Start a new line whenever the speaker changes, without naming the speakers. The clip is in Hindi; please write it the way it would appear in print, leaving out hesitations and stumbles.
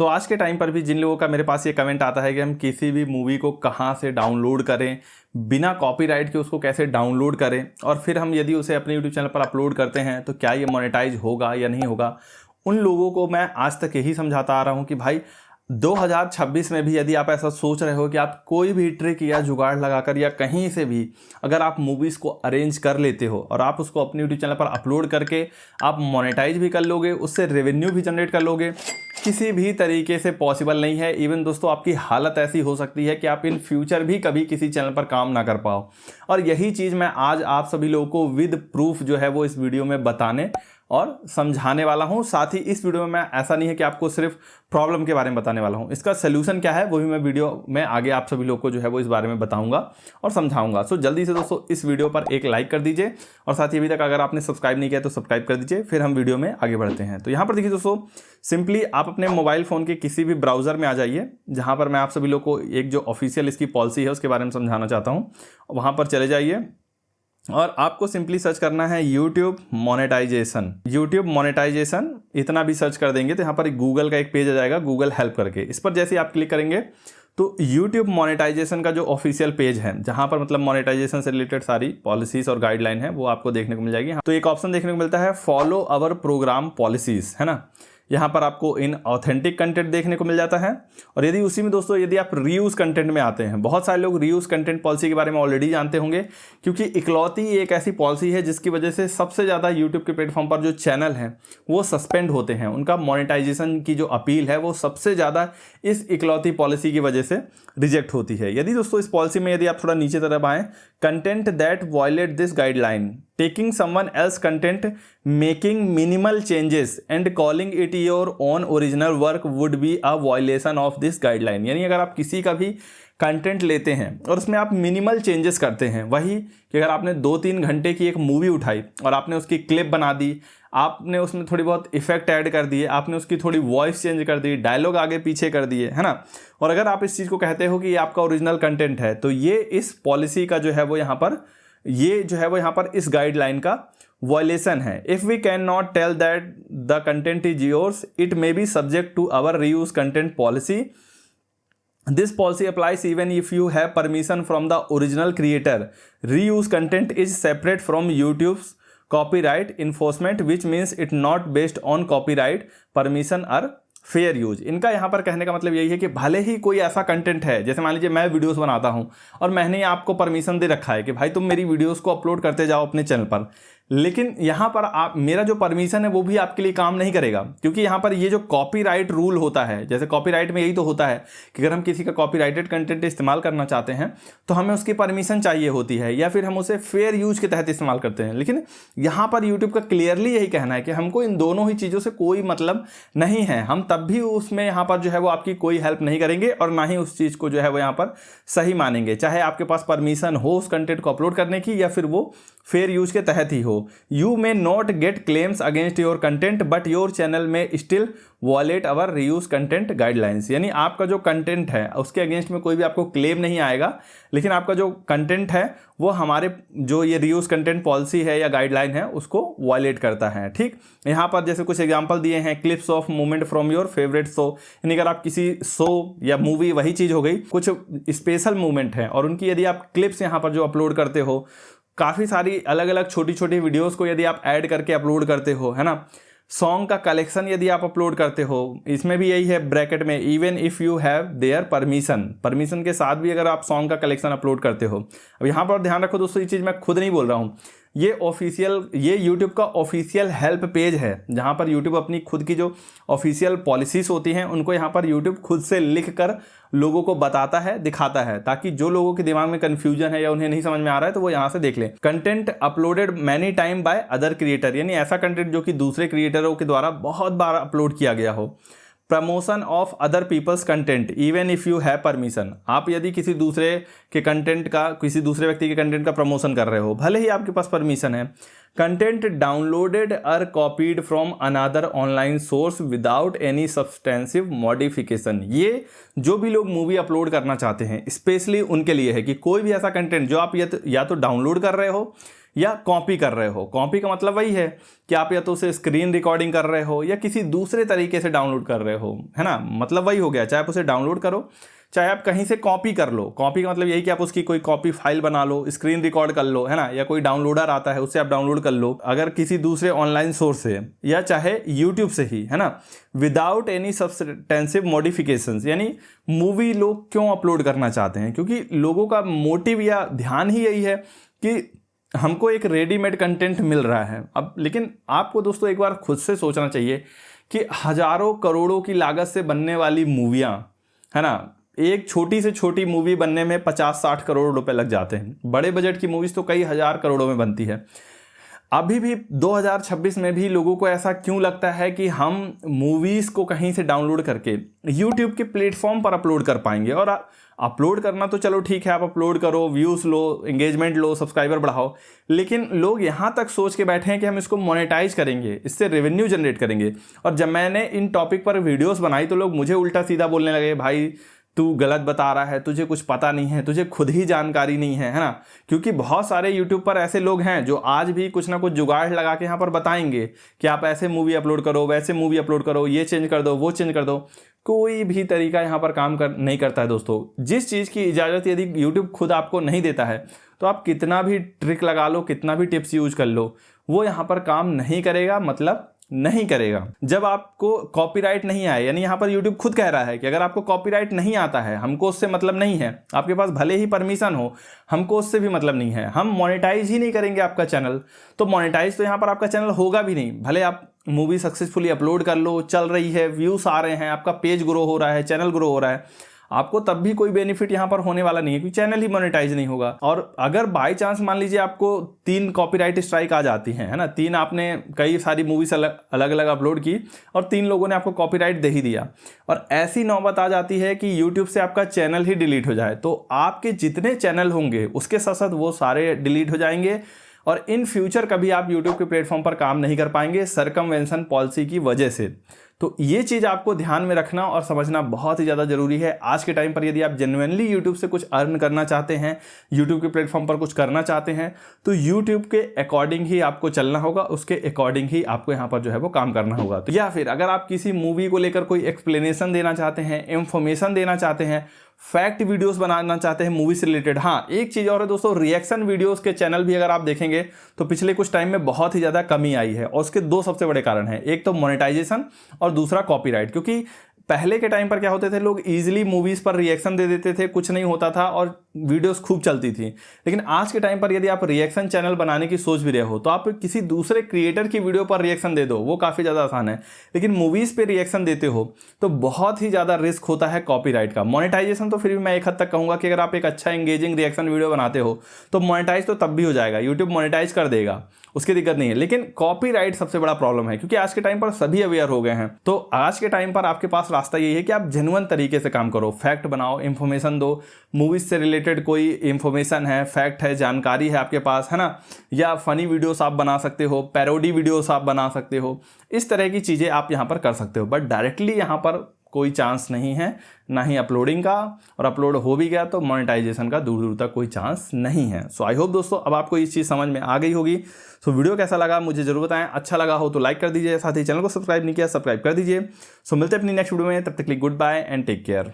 आज के टाइम पर भी जिन लोगों का मेरे पास ये कमेंट आता है कि हम किसी भी मूवी को कहाँ से डाउनलोड करें, बिना कॉपीराइट के उसको कैसे डाउनलोड करें, और फिर हम यदि उसे अपने यूट्यूब चैनल पर अपलोड करते हैं तो क्या ये मोनेटाइज होगा या नहीं होगा, उन लोगों को मैं आज तक यही समझाता आ रहा हूँ कि भाई 2026 में भी यदि आप ऐसा सोच रहे हो कि आप कोई भी ट्रिक या जुगाड़ लगाकर या कहीं से भी अगर आप मूवीज़ को अरेंज कर लेते हो और आप उसको अपने यूट्यूब चैनल पर अपलोड करके आप मोनेटाइज भी कर लोगे, उससे रेवेन्यू भी जनरेट कर लोगे, किसी भी तरीके से पॉसिबल नहीं है। इवन दोस्तों आपकी हालत ऐसी हो सकती है कि आप इन फ्यूचर भी कभी किसी चैनल पर काम ना कर पाओ। और यही चीज़ मैं आज आप सभी लोगों को विद प्रूफ जो है वो इस वीडियो में बताने और समझाने वाला हूं। साथ ही इस वीडियो में मैं ऐसा नहीं है कि आपको सिर्फ प्रॉब्लम के बारे में बताने वाला हूं, इसका सोल्यूशन क्या है वो भी मैं वीडियो में आगे आप सभी लोग को जो है वो इस बारे में बताऊंगा और समझाऊंगा। सो जल्दी से दोस्तों इस वीडियो पर एक लाइक कर दीजिए और साथ ही अभी तक अगर आपने सब्सक्राइब नहीं किया तो सब्सक्राइब कर दीजिए, फिर हम वीडियो में आगे बढ़ते हैं। तो यहाँ पर देखिए दोस्तों, सिंपली आप अपने मोबाइल फ़ोन के किसी भी ब्राउज़र में आ जाइए, जहाँ पर मैं आप सभी लोग को एक जो ऑफिशियल इसकी पॉलिसी है उसके बारे में समझाना चाहता हूँ। वहाँ पर चले जाइए और आपको सिंपली सर्च करना है यूट्यूब मोनेटाइजेशन। यूट्यूब मोनेटाइजेशन इतना भी सर्च कर देंगे तो यहाँ पर गूगल का एक पेज आ जाएगा, गूगल हेल्प करके। इस पर जैसे ही आप क्लिक करेंगे तो यूट्यूब मोनेटाइजेशन का जो ऑफिशियल पेज है, जहाँ पर मतलब मोनेटाइजेशन से रिलेटेड सारी पॉलिसीज और गाइडलाइन है वो आपको देखने को मिल जाएगी। तो एक ऑप्शन देखने को मिलता है फॉलो अवर प्रोग्राम पॉलिसीज, है ना। यहाँ पर आपको इन ऑथेंटिक कंटेंट देखने को मिल जाता है। और यदि उसी में दोस्तों यदि आप रीयूज कंटेंट में आते हैं, बहुत सारे लोग रीयूज कंटेंट पॉलिसी के बारे में ऑलरेडी जानते होंगे, क्योंकि इकलौती एक ऐसी पॉलिसी है जिसकी वजह से सबसे ज़्यादा यूट्यूब के प्लेटफॉर्म पर जो चैनल हैं वो सस्पेंड होते हैं। उनका मोनेटाइजेशन की जो अपील है वो सबसे ज़्यादा इस इकलौती पॉलिसी की वजह से रिजेक्ट होती है। यदि दोस्तों इस पॉलिसी में यदि आप थोड़ा नीचे तरफ आएँ, content that violate this guideline, taking someone else content, making minimal changes and calling it your own original work would be a violation of this guideline। यानी अगर आप किसी का भी कंटेंट लेते हैं और उसमें आप मिनिमल चेंजेस करते हैं, वही कि अगर आपने 2-3 घंटे की एक मूवी उठाई और आपने उसकी क्लिप बना दी, आपने उसमें थोड़ी बहुत इफेक्ट ऐड कर दिए, आपने उसकी थोड़ी वॉइस चेंज कर दी, डायलॉग आगे पीछे कर दिए, है ना, और अगर आप इस चीज़ को कहते हो कि ये आपका ओरिजिनल कंटेंट है, तो ये इस पॉलिसी का जो है वो यहाँ पर इस गाइडलाइन का वायलेशन है। If we can not tell that the content is yours, it may be subject to our reuse content policy. This policy applies even if you have permission from the original creator. Reuse content is separate from YouTube's copyright enforcement, which means it not based on copyright permission or fair use. इनका यहाँ पर कहने का मतलब यही है कि भले ही कोई ऐसा कंटेंट है, जैसे मान लीजिए मैं वीडियोस बनाता हूँ और मैंने आपको परमिशन दे रखा है कि भाई तुम मेरी वीडियोस को अपलोड करते जाओ अपने चैनल पर, लेकिन यहाँ पर आप मेरा जो परमिशन है वो भी आपके लिए काम नहीं करेगा, क्योंकि यहाँ पर ये जो कॉपीराइट रूल होता है, जैसे कॉपीराइट में यही तो होता है कि अगर हम किसी का कॉपीराइटेड कंटेंट इस्तेमाल करना चाहते हैं तो हमें उसकी परमिशन चाहिए होती है, या फिर हम उसे फेयर यूज के तहत इस्तेमाल करते हैं। लेकिन यहाँ पर यूट्यूब का क्लियरली यही कहना है कि हमको इन दोनों ही चीज़ों से कोई मतलब नहीं है, हम तब भी उसमें यहाँ पर जो है वो आपकी कोई हेल्प नहीं करेंगे और ना ही उस चीज़ को जो है वो यहाँ पर सही मानेंगे, चाहे आपके पास परमिशन हो उस कंटेंट को अपलोड करने की या फिर वो फेयर यूज के तहत ही हो। You may not gate claims against your content but your channel में स्टिल वॉलेट अवर रीयूज कंटेंट गाइडलाइंस। यानी आपका जो कंटेंट है उसके अगेंस्ट में कोई भी आपको क्लेम नहीं आएगा, लेकिन आपका जो कंटेंट है वो हमारे जो ये रीयूज कंटेंट पॉलिसी है या गाइडलाइन है उसको वॉलेट करता है। ठीक, यहाँ पर जैसे कुछ एग्जांपल दिए हैं, clips of moment from your favourite show, यानी अगर आप किसी शो या मूवी, वही चीज़ हो गई, कुछ स्पेशल मोमेंट है और उनकी यदि आप क्लिप्स यहाँ पर जो अपलोड करते हो, काफ़ी सारी अलग अलग छोटी छोटी वीडियोस को यदि आप ऐड करके अपलोड करते हो, है ना, सॉन्ग का कलेक्शन यदि आप अपलोड करते हो, इसमें भी यही है ब्रैकेट में, even if you have their permission के साथ भी अगर आप सॉन्ग का कलेक्शन अपलोड करते हो। अब यहाँ पर ध्यान रखो दोस्तों, ये चीज़ मैं खुद नहीं बोल रहा हूँ, ये यूट्यूब का ऑफिशियल हेल्प पेज है, जहाँ पर यूट्यूब अपनी खुद की जो ऑफिशियल पॉलिसीज होती हैं उनको यहाँ पर यूट्यूब खुद से लिख कर लोगों को बताता है, दिखाता है, ताकि जो लोगों के दिमाग में कंफ्यूजन है या उन्हें नहीं समझ में आ रहा है तो वो यहाँ से देख लें। Content uploaded many time by other creator, यानी ऐसा कंटेंट जो कि दूसरे क्रिएटरों के द्वारा बहुत बार अपलोड किया गया हो। Promotion of other people's content even if you have permission, आप यदि किसी दूसरे के कंटेंट का, किसी दूसरे व्यक्ति के कंटेंट का प्रमोशन कर रहे हो, भले ही आपके पास परमिशन है। कंटेंट डाउनलोडेड और copied from another online source without any substantive modification, ये जो भी लोग मूवी अपलोड करना चाहते हैं स्पेशली उनके लिए है कि कोई भी ऐसा कंटेंट जो आप या तो डाउनलोड कर रहे हो या कॉपी कर रहे हो। कॉपी का मतलब वही है कि आप या तो उसे स्क्रीन रिकॉर्डिंग कर रहे हो या किसी दूसरे तरीके से डाउनलोड कर रहे हो, है ना। मतलब वही हो गया, चाहे आप उसे डाउनलोड करो चाहे आप कहीं से कॉपी कर लो। कॉपी का मतलब यही कि आप उसकी कोई कॉपी फाइल बना लो, स्क्रीन रिकॉर्ड कर लो, है ना, या कोई डाउनलोडर आता है उससे आप डाउनलोड कर लो अगर किसी दूसरे ऑनलाइन सोर्स से, या चाहे यूट्यूब से ही, है ना, विदाउट एनी सब्सटेंसिव मॉडिफिकेशंस। यानी मूवी लोग क्यों अपलोड करना चाहते हैं? क्योंकि लोगों का मोटिव या ध्यान ही यही है कि हमको एक रेडीमेड कंटेंट मिल रहा है। अब लेकिन आपको दोस्तों एक बार खुद से सोचना चाहिए कि हजारों करोड़ों की लागत से बनने वाली मूवियाँ, है ना, एक छोटी से छोटी मूवी बनने में 50-60 करोड़ रुपए लग जाते हैं। बड़े बजट की मूवीज तो कई हजार करोड़ों में बनती है। अभी भी 2026 में भी लोगों को ऐसा क्यों लगता है कि हम मूवीज को कहीं से डाउनलोड करके यूट्यूब के प्लेटफॉर्म पर अपलोड कर पाएंगे? और अपलोड करना तो चलो ठीक है, आप अपलोड करो, व्यूज लो, एंगेजमेंट लो, सब्सक्राइबर बढ़ाओ, लेकिन लोग यहाँ तक सोच के बैठे हैं कि हम इसको मोनेटाइज करेंगे, इससे रेवेन्यू जनरेट करेंगे। और जब मैंने इन टॉपिक पर वीडियोस बनाई तो लोग मुझे उल्टा सीधा बोलने लगे, भाई तू गलत बता रहा है, तुझे कुछ पता नहीं है, तुझे खुद ही जानकारी नहीं है ना। क्योंकि बहुत सारे यूट्यूब पर ऐसे लोग हैं जो आज भी कुछ ना कुछ जुगाड़ लगा के यहाँ पर बताएंगे कि आप ऐसे मूवी अपलोड करो, वैसे मूवी अपलोड करो, ये चेंज कर दो, वो चेंज कर दो। कोई भी तरीका यहाँ पर काम नहीं करता है दोस्तों। जिस चीज़ की इजाज़त यदि यूट्यूब खुद आपको नहीं देता है तो आप कितना भी ट्रिक लगा लो, कितना भी टिप्स यूज कर लो, वो यहाँ पर काम नहीं करेगा, मतलब नहीं करेगा। जब आपको कॉपीराइट नहीं आए, यानी यहाँ पर YouTube खुद कह रहा है कि अगर आपको कॉपीराइट नहीं आता है, हमको उससे मतलब नहीं है, आपके पास भले ही परमिशन हो, हमको उससे भी मतलब नहीं है, हम मोनेटाइज ही नहीं करेंगे आपका चैनल। तो मोनेटाइज तो यहाँ पर आपका चैनल होगा भी नहीं। भले आप मूवी सक्सेसफुली अपलोड कर लो, चल रही है, व्यूज आ रहे हैं, आपका पेज ग्रो हो रहा है, चैनल ग्रो हो रहा है, आपको तब भी कोई बेनिफिट यहाँ पर होने वाला नहीं है क्योंकि चैनल ही मोनेटाइज नहीं होगा। और अगर बाय चांस मान लीजिए आपको 3 कॉपीराइट स्ट्राइक आ जाती हैं, है ना, 3 आपने कई सारी मूवीज अलग अलग अपलोड की और 3 लोगों ने आपको कॉपीराइट दे ही दिया, और ऐसी नौबत आ जाती है कि यूट्यूब से आपका चैनल ही डिलीट हो जाए, तो आपके जितने चैनल होंगे उसके साथ साथ वो सारे डिलीट हो जाएंगे और इन फ्यूचर कभी आप यूट्यूब के प्लेटफॉर्म पर काम नहीं कर पाएंगे सर्कमवेंशन पॉलिसी की वजह से। तो ये चीज़ आपको ध्यान में रखना और समझना बहुत ही ज़्यादा ज़रूरी है। आज के टाइम पर यदि आप जेन्युइनली यूट्यूब से कुछ अर्न करना चाहते हैं, यूट्यूब के प्लेटफॉर्म पर कुछ करना चाहते हैं, तो यूट्यूब के अकॉर्डिंग ही आपको चलना होगा, उसके अकॉर्डिंग ही आपको यहाँ पर जो है वो काम करना होगा। तो या फिर अगर आप किसी मूवी को लेकर कोई एक्सप्लेनेशन देना चाहते हैं, इंफॉर्मेशन देना चाहते हैं, फैक्ट वीडियोस बनाना चाहते हैं मूवी से रिलेटेड। हाँ, एक चीज़ और है दोस्तों, रिएक्शन वीडियोस के चैनल भी अगर आप देखेंगे तो पिछले कुछ टाइम में बहुत ही ज़्यादा कमी आई है और उसके 2 सबसे बड़े कारण हैं, एक तो मोनेटाइजेशन और दूसरा कॉपीराइट। क्योंकि पहले के टाइम पर क्या होते थे, लोग इजीली मूवीज पर रिएक्शन दे देते थे, कुछ नहीं होता था और वीडियोस खूब चलती थी। लेकिन आज के टाइम पर यदि आप रिएक्शन चैनल बनाने की सोच भी रहे हो तो आप किसी दूसरे क्रिएटर की वीडियो पर रिएक्शन दे दो, वो काफ़ी ज़्यादा आसान है। लेकिन मूवीज़ पे रिएक्शन देते हो तो बहुत ही ज़्यादा रिस्क होता है कॉपीराइट का। मोनेटाइजेशन तो फिर भी मैं एक हद तक कहूँगा कि अगर आप एक अच्छा एंगेजिंग रिएक्शन वीडियो बनाते हो तो मोनेटाइज तो तब भी हो जाएगा, यूट्यूब मोनेटाइज कर देगा, उसकी दिक्कत नहीं है। लेकिन कॉपीराइट सबसे बड़ा प्रॉब्लम है क्योंकि आज के टाइम पर सभी अवेयर हो गए हैं। तो आज के टाइम पर आपके पास रास्ता यही है कि आप जेन्युइन तरीके से काम करो, फैक्ट बनाओ, इंफॉर्मेशन दो, मूवीज से रिलेटेड कोई इंफॉर्मेशन है, फैक्ट है, जानकारी है आपके पास, है ना, या फनी वीडियोस आप बना सकते हो, पैरोडी वीडियोस आप बना सकते हो, इस तरह की चीज़ें आप यहाँ पर कर सकते हो। बट डायरेक्टली यहाँ पर कोई चांस नहीं है, ना ही अपलोडिंग का, और अपलोड हो भी गया तो मोनेटाइजेशन का दूर दूर तक कोई चांस नहीं है। सो आई होप दोस्तों अब आपको ये चीज़ समझ में आ गई होगी। सो वीडियो कैसा लगा मुझे जरूर बताएं, अच्छा लगा हो तो लाइक कर दीजिए, साथ ही चैनल को सब्सक्राइब नहीं किया सब्सक्राइब कर दीजिए। सो मिलते हैं अपनी नेक्स्ट वीडियो में, तब तक के लिए good bye and take care.